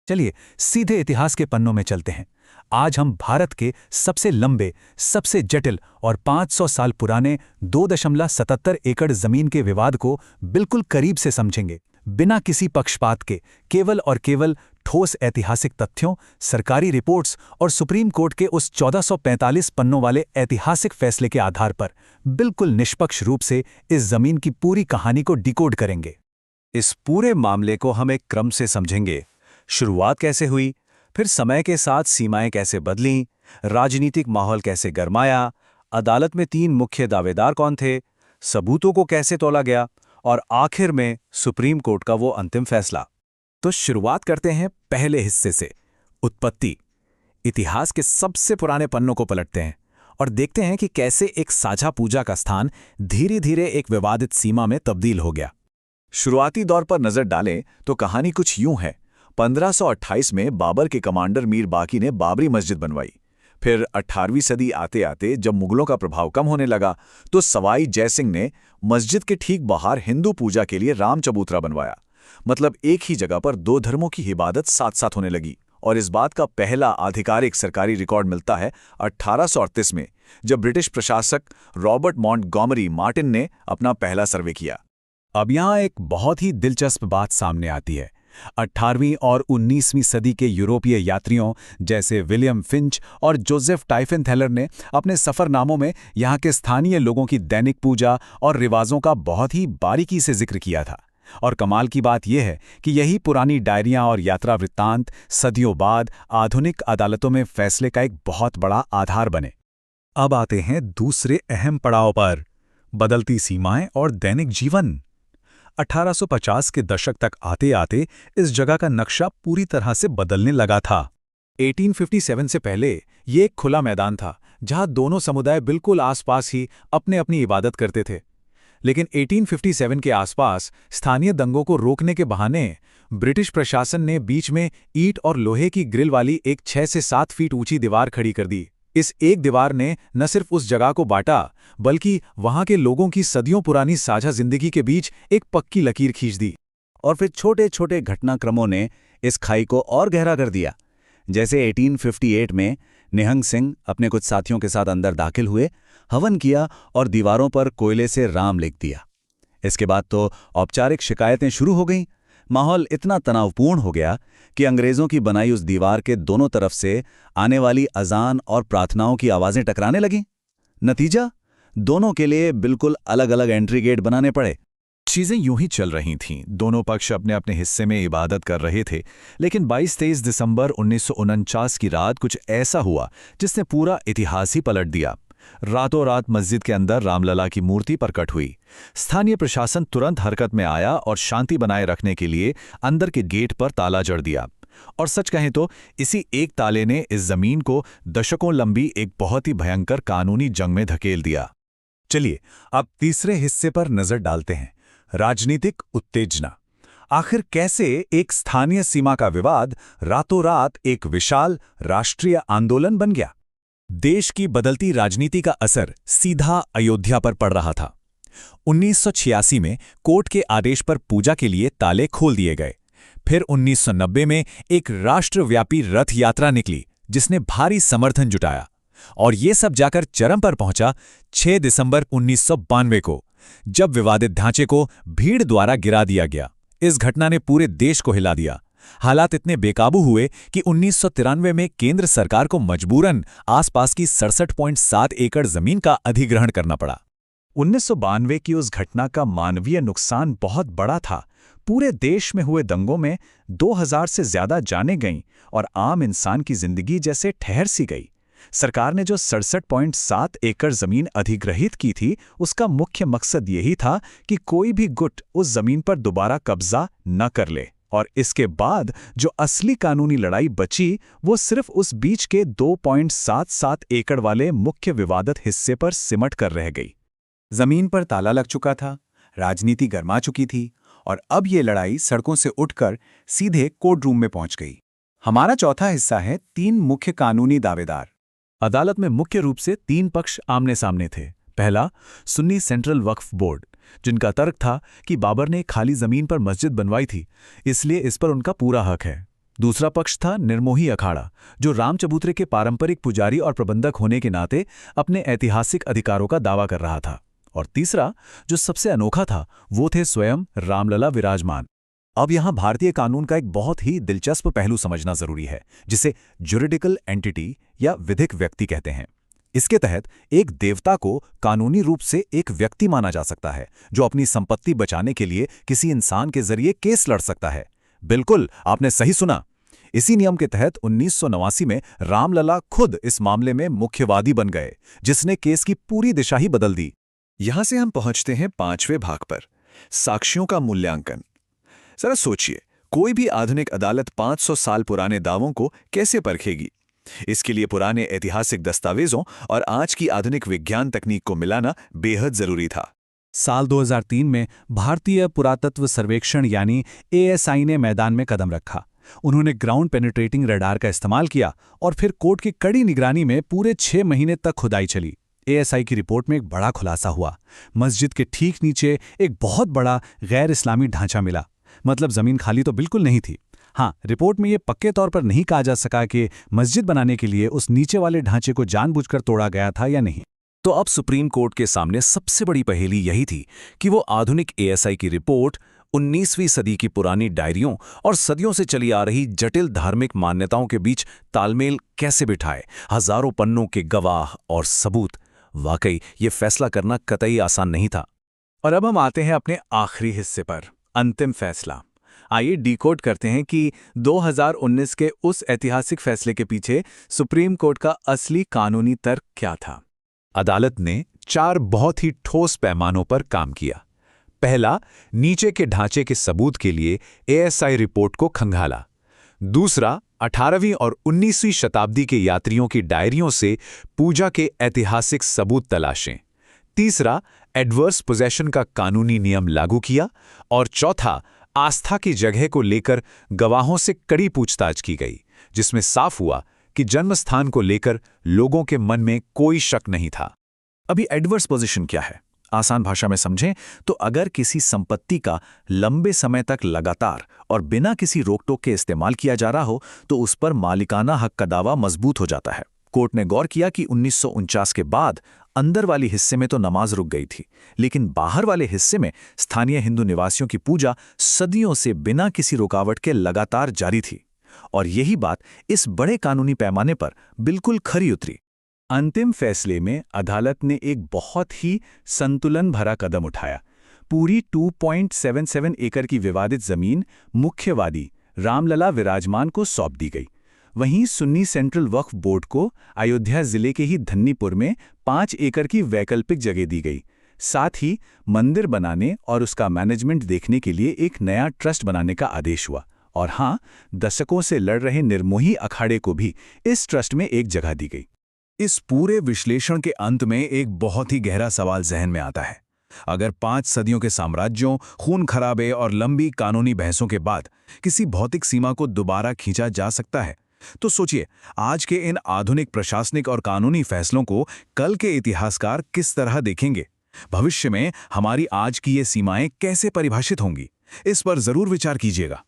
चलिए सीधे इतिहास के पन्नों में चलते हैं। आज हम भारत के सबसे लंबे, सबसे जटिल और 500 साल पुराने 2.77 एकड़ जमीन के विवाद को बिल्कुल करीब से समझेंगे, बिना किसी पक्षपात के, केवल और केवल ठोस ऐतिहासिक तथ्यों, सरकारी रिपोर्ट्स और सुप्रीम कोर्ट के उस 1445 पन्नों वाले ऐतिहासिक फैसले के आधार पर बिल्कुल निष्पक्ष रूप से इस जमीन की पूरी कहानी को डिकोड करेंगे। इस पूरे मामले को हम एक क्रम से समझेंगे। शुरुआत कैसे हुई, फिर समय के साथ सीमाएं कैसे बदलीं, राजनीतिक माहौल कैसे गरमाया, अदालत में 3 मुख्य दावेदार कौन थे, सबूतों को कैसे तोला गया और आखिर में सुप्रीम कोर्ट का वो अंतिम फैसला। तो शुरुआत करते हैं पहले हिस्से से, उत्पत्ति। इतिहास के सबसे पुराने पन्नों को पलटते हैं और देखते हैं कि कैसे एक साझा पूजा का स्थान धीरे धीरे एक विवादित सीमा में तब्दील हो गया। शुरुआती दौर पर नजर डालें तो कहानी कुछ यूं है। 1528 में बाबर के कमांडर मीर बाकी ने बाबरी मस्जिद बनवाई। फिर 18वीं सदी आते आते जब मुगलों का प्रभाव कम होने लगा तो सवाई जयसिंह ने मस्जिद के ठीक बाहर हिंदू पूजा के लिए राम चबूतरा बनवाया। मतलब एक ही जगह पर 2 धर्मों की इबादत साथ साथ होने लगी। और इस बात का पहला आधिकारिक सरकारी रिकॉर्ड मिलता है 1838 में, जब ब्रिटिश प्रशासक रॉबर्ट मॉन्टगोमरी मार्टिन ने अपना पहला सर्वे किया। अब यहाँ एक बहुत ही दिलचस्प बात सामने आती है। 18वीं और 19वीं सदी के यूरोपीय यात्रियों जैसे विलियम फिंच और जोसेफ टाइफेनथेलर ने अपने सफ़रनामों में यहाँ के स्थानीय लोगों की दैनिक पूजा और रिवाजों का बहुत ही बारीकी से जिक्र किया था। और कमाल की बात यह है कि यही पुरानी डायरियां और यात्रा वृत्तांत सदियों बाद आधुनिक अदालतों में फैसले का एक बहुत बड़ा आधार बने। अब आते हैं दूसरे अहम पड़ाव पर, बदलती सीमाएं और दैनिक जीवन। 1850 के दशक तक आते आते इस जगह का नक्शा पूरी तरह से बदलने लगा था। 1857 से पहले ये एक खुला मैदान था जहां दोनों समुदाय बिल्कुल आसपास ही अपने अपनी इबादत करते थे। लेकिन 1857 के आसपास स्थानीय दंगों को रोकने के बहाने ब्रिटिश प्रशासन ने बीच में ईंट और लोहे की ग्रिल वाली एक 6 से 7 फीट ऊंची दीवार खड़ी कर दी। इस एक दीवार ने न सिर्फ उस जगह को बांटा, बल्कि वहां के लोगों की सदियों पुरानी साझा जिंदगी के बीच एक पक्की लकीर खींच दी। और फिर छोटे छोटे घटनाक्रमों ने इस खाई को और गहरा कर दिया। जैसे 1858 में निहंग सिंह अपने कुछ साथियों के साथ अंदर दाखिल हुए, हवन किया और दीवारों पर कोयले से राम लिख दिया। इसके बाद तो औपचारिक शिकायतें शुरू हो गईं। माहौल इतना तनावपूर्ण हो गया कि अंग्रेजों की बनाई उस दीवार के दोनों तरफ से आने वाली अजान और प्रार्थनाओं की आवाजें टकराने लगीं। नतीजा, दोनों के लिए बिल्कुल अलग अलग एंट्री गेट बनाने पड़े। चीजें यूं ही चल रही थीं। दोनों पक्ष अपने अपने हिस्से में इबादत कर रहे थे। लेकिन 22-23 दिसंबर 1949 की रात कुछ ऐसा हुआ जिसने पूरा इतिहास ही पलट दिया। रातों रात मस्जिद के अंदर रामलला की मूर्ति प्रकट हुई। स्थानीय प्रशासन तुरंत हरकत में आया और शांति बनाए रखने के लिए अंदर के गेट पर ताला जड़ दिया। और सच कहें तो इसी एक ताले ने इस जमीन को दशकों लंबी एक बहुत ही भयंकर कानूनी जंग में धकेल दिया। चलिए अब तीसरे हिस्से पर नजर डालते हैं, राजनीतिक उत्तेजना। आखिर कैसे एक स्थानीय सीमा का विवाद रातों रात एक विशाल राष्ट्रीय आंदोलन बन गया। देश की बदलती राजनीति का असर सीधा अयोध्या पर पड़ रहा था। 1986 में कोर्ट के आदेश पर पूजा के लिए ताले खोल दिए गए। फिर 1990 में एक राष्ट्रव्यापी रथ यात्रा निकली जिसने भारी समर्थन जुटाया। और ये सब जाकर चरम पर पहुंचा 6 दिसंबर 1992 को, जब विवादित ढांचे को भीड़ द्वारा गिरा दिया गया। इस घटना ने पूरे देश को हिला दिया। हालात इतने बेकाबू हुए कि 1993 में केंद्र सरकार को मजबूरन आसपास की 67.7 एकड़ जमीन का अधिग्रहण करना पड़ा। 1992 की उस घटना का मानवीय नुकसान बहुत बड़ा था। पूरे देश में हुए दंगों में 2000 से ज्यादा जानें गईं और आम इंसान की जिंदगी जैसे ठहर सी गई। सरकार ने जो 67.7 एकड़ जमीन अधिग्रहित की थी, उसका मुख्य मकसद यही था कि कोई भी गुट उस जमीन पर दोबारा कब्जा न कर ले। और इसके बाद जो असली कानूनी लड़ाई बची, वो सिर्फ उस बीच के 2.77 एकड़ वाले मुख्य विवादित हिस्से पर सिमट कर रह गई। जमीन पर ताला लग चुका था, राजनीति गर्मा चुकी थी और अब ये लड़ाई सड़कों से उठकर सीधे कोर्ट रूम में पहुंच गई। हमारा चौथा हिस्सा है 3 मुख्य कानूनी दावेदार। अदालत में मुख्य रूप से 3 पक्ष आमने सामने थे। पहला, सुन्नी सेंट्रल वक्फ बोर्ड, जिनका तर्क था कि बाबर ने खाली जमीन पर मस्जिद बनवाई थी, इसलिए इस पर उनका पूरा हक है। दूसरा पक्ष था निर्मोही अखाड़ा, जो राम चबूतरे के पारंपरिक पुजारी और प्रबंधक होने के नाते अपने ऐतिहासिक अधिकारों का दावा कर रहा था। और तीसरा, जो सबसे अनोखा था, वो थे स्वयं रामलला विराजमान। अब यहाँ भारतीय कानून का एक बहुत ही दिलचस्प पहलू समझना जरूरी है, जिसे जुरिडिकल एंटिटी या विधिक व्यक्ति कहते हैं। इसके तहत एक देवता को कानूनी रूप से एक व्यक्ति माना जा सकता है, जो अपनी संपत्ति बचाने के लिए किसी इंसान के जरिए केस लड़ सकता है। बिल्कुल, आपने सही सुना। इसी नियम के तहत 1989 में रामलला खुद इस मामले में मुख्यवादी बन गए, जिसने केस की पूरी दिशा ही बदल दी। यहां से हम पहुंचते हैं 5वें भाग पर, साक्ष्यों का मूल्यांकन। जरा सोचिए, कोई भी आधुनिक अदालत 500 साल पुराने दावों को कैसे परखेगी? इसके लिए पुराने ऐतिहासिक दस्तावेजों और आज की आधुनिक विज्ञान तकनीक को मिलाना बेहद जरूरी था। साल 2003 में भारतीय पुरातत्व सर्वेक्षण यानी ASI ने मैदान में कदम रखा। उन्होंने ग्राउंड पेनिट्रेटिंग रडार का इस्तेमाल किया और फिर कोर्ट की कड़ी निगरानी में पूरे 6 महीने तक खुदाई चली। ASI की रिपोर्ट में एक बड़ा खुलासा हुआ। मस्जिद के ठीक नीचे एक बहुत बड़ा गैर इस्लामी ढांचा मिला। मतलब जमीन खाली तो बिल्कुल नहीं थी। हाँ, रिपोर्ट में ये पक्के तौर पर नहीं कहा जा सका कि मस्जिद बनाने के लिए उस नीचे वाले ढांचे को जानबूझकर तोड़ा गया था या नहीं। तो अब सुप्रीम कोर्ट के सामने सबसे बड़ी पहेली यही थी कि वो आधुनिक ASI की रिपोर्ट 19वीं सदी की पुरानी डायरियों और सदियों से चली आ रही जटिल धार्मिक मान्यताओं के बीच तालमेल कैसे बिठाए। हजारों पन्नों के गवाह और सबूत। वाकई ये फैसला करना कतई आसान नहीं था। और अब हम आते हैं अपने आखिरी हिस्से पर, अंतिम फैसला। आइए डिकोड करते हैं कि 2019 के उस ऐतिहासिक फैसले के पीछे सुप्रीम कोर्ट का असली कानूनी तर्क क्या था। अदालत ने 4 बहुत ही ठोस पैमानों पर काम किया। पहला, नीचे के ढांचे के सबूत के लिए ASI रिपोर्ट को खंगाला। दूसरा, 18वीं और 19वीं शताब्दी के यात्रियों की डायरियों से पूजा के ऐतिहासिक सबूत तलाशें। तीसरा, एडवर्स पोजेशन का कानूनी नियम लागू किया। और चौथा, आस्था की जगह को लेकर गवाहों से कड़ी पूछताछ की गई, जिसमें साफ हुआ कि जन्मस्थान को लेकर लोगों के मन में कोई शक नहीं था। अभी एडवर्स पोजीशन क्या है? आसान भाषा में समझें तो अगर किसी संपत्ति का लंबे समय तक लगातार और बिना किसी रोक-टोक के इस्तेमाल किया जा रहा हो, तो उस पर मालिकाना हक का दावा मजबूत हो जाता है। कोर्ट ने गौर किया कि 1949 के बाद अंदर वाले हिस्से में तो नमाज रुक गई थी, लेकिन बाहर वाले हिस्से में स्थानीय हिंदू निवासियों की पूजा सदियों से बिना किसी रुकावट के लगातार जारी थी। और यही बात इस बड़े कानूनी पैमाने पर बिल्कुल खरी उतरी। अंतिम फैसले में अदालत ने एक बहुत ही संतुलन भरा कदम उठाया। पूरी 2.77 एकड़ की विवादित जमीन मुख्यवादी रामलला विराजमान को सौंप दी गई। वहीं सुन्नी सेंट्रल वक्फ बोर्ड को अयोध्या जिले के ही धन्नीपुर में 5 एकड़ की वैकल्पिक जगह दी गई। साथ ही मंदिर बनाने और उसका मैनेजमेंट देखने के लिए एक नया ट्रस्ट बनाने का आदेश हुआ। और हाँ, दशकों से लड़ रहे निर्मोही अखाड़े को भी इस ट्रस्ट में एक जगह दी गई। इस पूरे विश्लेषण के अंत में एक बहुत ही गहरा सवाल जहन में आता है। अगर 5 सदियों के साम्राज्यों, खून खराबे और लंबी कानूनी बहसों के बाद किसी भौतिक सीमा को दोबारा खींचा जा सकता है, तो सोचिए आज के इन आधुनिक प्रशासनिक और कानूनी फैसलों को कल के इतिहासकार किस तरह देखेंगे। भविष्य में हमारी आज की ये सीमाएं कैसे परिभाषित होंगी, इस पर जरूर विचार कीजिएगा।